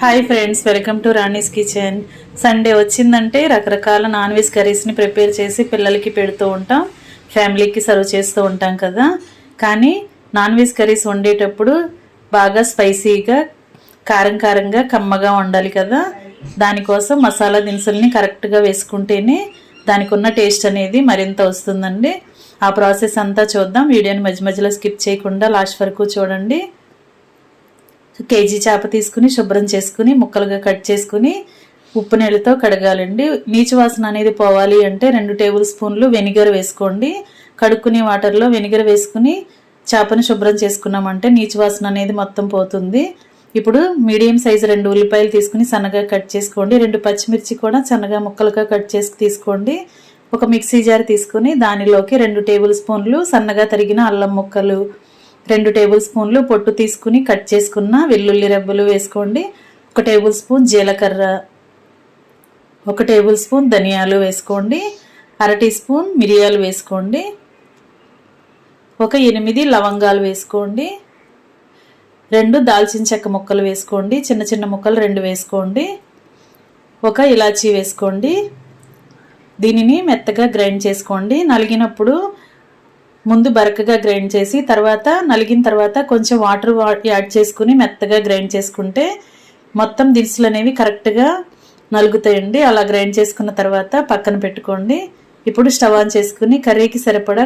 Hi friends, welcome to Rani's kitchen. Sunday వచ్చిందంటే రకరకాల non veg కర్రీస్ని prepare చేసి పిల్లలకి పెడుతూ ఉంటాం, ఫ్యామిలీకి సర్వ్ చేస్తూ ఉంటాం కదా. కానీ నాన్ వెజ్ కర్రీస్ వండేటప్పుడు బాగా స్పైసీగా, కారంగా, కమ్మగా ఉండాలి కదా. దానికోసం మసాలా దినుసుల్ని కరెక్ట్గా వేసుకుంటేనే దానికి ఉన్న టేస్ట్ అనేది మరింత వస్తుందండి. ఆ ప్రాసెస్ అంతా చూద్దాం. వీడియోని మధ్యలో స్కిప్ చేయకుండా లాస్ట్ వరకు చూడండి. కేజీ చేప తీసుకుని శుభ్రం చేసుకుని ముక్కలుగా కట్ చేసుకుని ఉప్పు నీళ్ళతో కడగాలండి. నీచు వాసన అనేది పోవాలి అంటే 2 టేబుల్ స్పూన్లు వెనిగర్ వేసుకోండి. కడుక్కునే వాటర్లో వెనిగర్ వేసుకుని చేపను శుభ్రం చేసుకున్నామంటే నీచు వాసన అనేది మొత్తం పోతుంది. ఇప్పుడు మీడియం సైజు 2 ఉల్లిపాయలు తీసుకుని సన్నగా కట్ చేసుకోండి. 2 పచ్చిమిర్చి కూడా సన్నగా ముక్కలుగా కట్ చేసి తీసుకోండి. ఒక మిక్సీ జార్ తీసుకుని దానిలోకి 2 టేబుల్ స్పూన్లు సన్నగా తరిగిన అల్లం ముక్కలు, 2 టేబుల్ స్పూన్లు పొట్టు తీసుకుని కట్ చేసుకున్న వెల్లుల్లి రెబ్బలు వేసుకోండి. 1 టేబుల్ స్పూన్ జీలకర్ర, 1 టేబుల్ స్పూన్ ధనియాలు వేసుకోండి. 1/2 టీ స్పూన్ మిరియాలు వేసుకోండి. ఒక 8 లవంగాలు వేసుకోండి. 2 దాల్చిన చెక్క ముక్కలు వేసుకోండి. చిన్న ముక్కలు 2 వేసుకోండి. 1 ఇలాచీ వేసుకోండి. దీనిని మెత్తగా గ్రైండ్ చేసుకోండి. నలిగినప్పుడు ముందు బరకగా గ్రైండ్ చేసి తర్వాత నలిగిన తర్వాత కొంచెం వాటర్ యాడ్ చేసుకుని మెత్తగా గ్రైండ్ చేసుకుంటే మొత్తం దినుసులు అనేవి కరెక్ట్గా నలుగుతాయండి. అలా గ్రైండ్ చేసుకున్న తర్వాత పక్కన పెట్టుకోండి. ఇప్పుడు స్టవ్ ఆన్ చేసుకుని కర్రీకి సరిపడా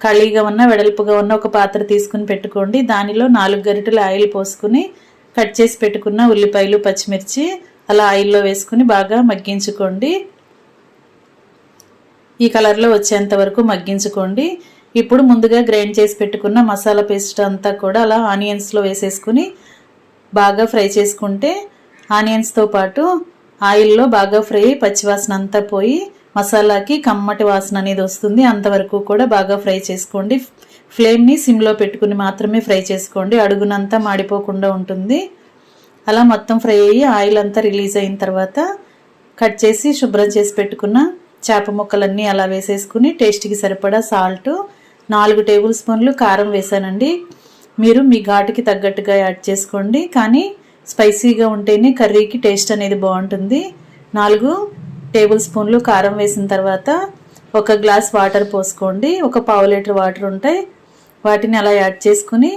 ఖాళీగా ఉన్న వెడల్పుగా ఉన్న ఒక పాత్ర తీసుకుని పెట్టుకోండి. దానిలో 4 గరిటెల ఆయిల్ పోసుకుని కట్ చేసి పెట్టుకున్న ఉల్లిపాయలు, పచ్చిమిర్చి అలా ఆయిల్లో వేసుకుని బాగా మగ్గించుకోండి. ఈ కలర్లో వచ్చేంత వరకు మగ్గించుకోండి. ఇప్పుడు ముందుగా గ్రైండ్ చేసి పెట్టుకున్న మసాలా పేస్ట్ అంతా కూడా అలా ఆనియన్స్లో వేసేసుకుని బాగా ఫ్రై చేసుకుంటే ఆనియన్స్తో పాటు ఆయిల్లో బాగా ఫ్రై, పచ్చివాసన అంతా పోయి మసాలాకి కమ్మటి వాసన అనేది వస్తుంది. అంతవరకు కూడా బాగా ఫ్రై చేసుకోండి. ఫ్లేమ్ని సిమ్లో పెట్టుకుని మాత్రమే ఫ్రై చేసుకోండి, అడుగునంతా మాడిపోకుండా ఉంటుంది. అలా మొత్తం ఫ్రై అయ్యి ఆయిల్ అంతా రిలీజ్ అయిన తర్వాత కట్ చేసి శుభ్రం చేసి పెట్టుకున్న చేప ముక్కలన్నీ అలా వేసేసుకుని టేస్ట్కి సరిపడా సాల్ట్, 4 టేబుల్ స్పూన్లు కారం వేసానండి. మీరు మీ ఘాటుకి తగ్గట్టుగా యాడ్ చేసుకోండి, కానీ స్పైసీగా ఉంటేనే కర్రీకి టేస్ట్ అనేది బాగుంటుంది. 4 టేబుల్ స్పూన్లు కారం వేసిన తర్వాత 1 గ్లాస్ వాటర్ పోసుకోండి. ఒక 1/2 లీటర్ వాటర్ ఉంటాయి, వాటిని అలా యాడ్ చేసుకుని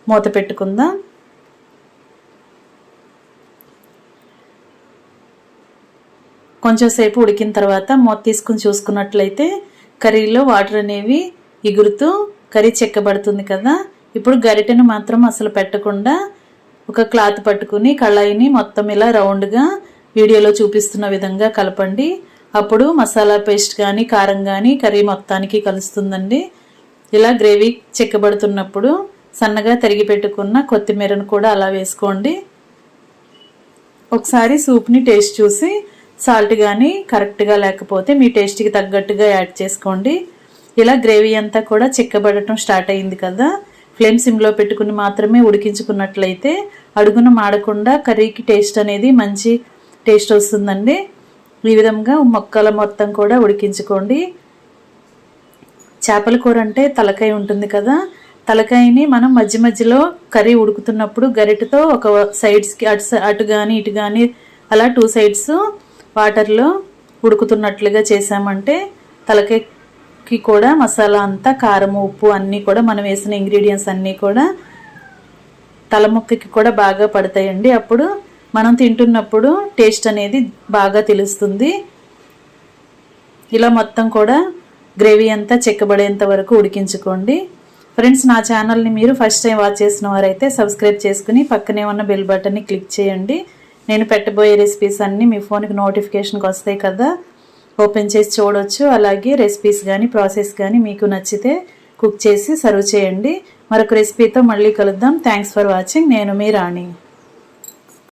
మూత పెట్టుకుందాం. కొంచెం సేపు ఉడికిన తర్వాత మూత తీసుకుని చూసుకున్నట్లయితే కర్రీలో వాటర్ అనేవి ఎగురుతూ కర్రీ చెక్కబడుతుంది కదా. ఇప్పుడు గరిటెను మాత్రం అసలు పెట్టకుండా ఒక క్లాత్ పట్టుకుని కళాయిని మొత్తం ఇలా రౌండ్గా వీడియోలో చూపిస్తున్న విధంగా కలపండి. అప్పుడు మసాలా పేస్ట్ కానీ కారం కానీ కర్రీ మొత్తానికి కలుస్తుందండి. ఇలా గ్రేవీ చెక్కబడుతున్నప్పుడు సన్నగా తరిగి పెట్టుకున్న కొత్తిమీరను కూడా అలా వేసుకోండి. ఒకసారి సూప్ని టేస్ట్ చూసి సాల్ట్ కానీ కరెక్ట్గా లేకపోతే మీ టేస్ట్కి తగ్గట్టుగా యాడ్ చేసుకోండి. ఇలా గ్రేవీ అంతా కూడా చిక్కబడటం స్టార్ట్ అయింది కదా. ఫ్లేమ్ సిమ్లో పెట్టుకుని మాత్రమే ఉడికించుకున్నట్లయితే అడుగున మాడకుండా కర్రీకి టేస్ట్ అనేది మంచి టేస్ట్ వస్తుందండి. ఈ విధంగా ముక్కల మొత్తం కూడా ఉడికించుకోండి. చేపల కూర అంటే తలకాయ ఉంటుంది కదా, తలకాయని మనం మధ్యలో కర్రీ ఉడుకుతున్నప్పుడు గరిటెతో ఒక సైడ్స్కి అటు కానీ ఇటు కానీ అలా 2 సైడ్స్ వాటర్లో ఉడుకుతున్నట్లుగా చేసామంటే తలకాయకి కూడా మసాలా అంతా కారం, ఉప్పు అన్నీ కూడా మనం వేసిన ఇంగ్రీడియంట్స్ అన్నీ కూడా తలముక్కకి కూడా బాగా పడతాయండి. అప్పుడు మనం తింటున్నప్పుడు టేస్ట్ అనేది బాగా తెలుస్తుంది. ఇలా మొత్తం కూడా గ్రేవీ అంతా చెక్కబడేంత వరకు ఉడికించుకోండి. ఫ్రెండ్స్, నా ఛానల్ని మీరు ఫస్ట్ టైం వాచ్ చేసిన వారైతే సబ్స్క్రైబ్ చేసుకుని పక్కనే ఉన్న బెల్ బటన్ని క్లిక్ చేయండి. నేను పెట్టబోయే రెసిపీస్ అన్నీ మీ ఫోన్కి నోటిఫికేషన్కి వస్తాయి కదా, ఓపెన్ చేసి చూడవచ్చు. అలాగే రెసిపీస్ కానీ ప్రాసెస్ కానీ మీకు నచ్చితే కుక్ చేసి సర్వ్ చేయండి. మరొక రెసిపీతో మళ్ళీ కలుద్దాం. Thanks for watching. నేను మీ రాణి.